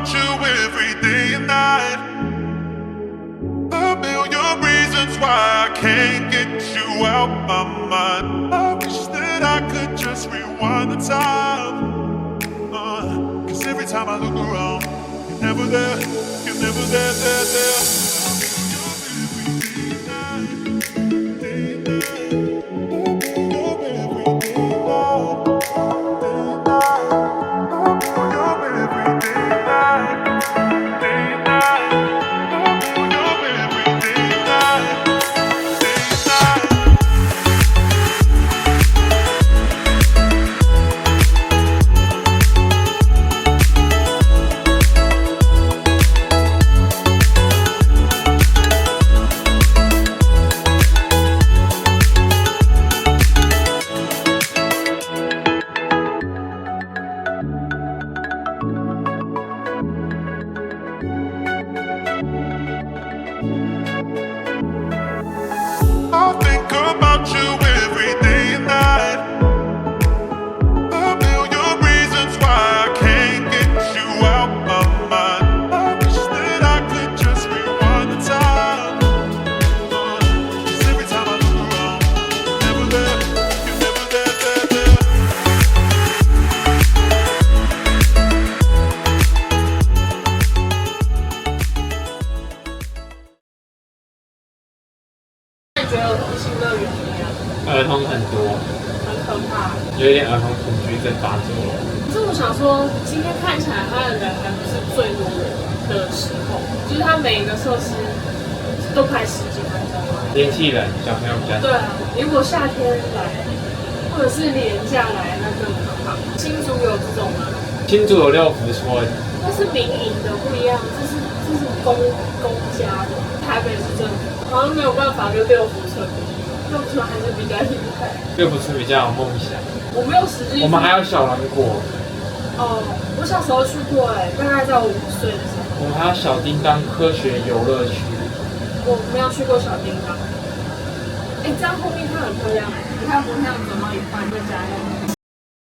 about you every day and night. A million reasons why I can't get you out my mind. I wish that I could just rewind the time. Cause every time I look around, you're never there, you're never there, there. I think about you every day and night. A million reasons why I can't get you out my mind. I wish that I could just rewind the time. 'Cause every time I look around, you're never there, you're never there, there.你觉得同性乐园怎么样？儿童很多，很可怕。有一点儿童恐惧症发作了。可是我想说，今天看起来它的人还不是最多的时候，就是它每一个设施都排10几分钟嘛。天气冷，小朋友比较对啊，如果夏天来，或者是连假来，那更可怕。新竹有这种吗？新竹有6福村，那是民营的，不一样，这是公家的。台北是政府，好像没有办法跟6福村比，6福村还是比较厉害。6福村比较有梦想。我没有实际。我们还有小狼国。哦，我小时候去过大概在我5岁的时候。我们还有小叮当科学游乐区。我没有去过小叮当。这样后面看很漂亮你看不像走到一半会加油。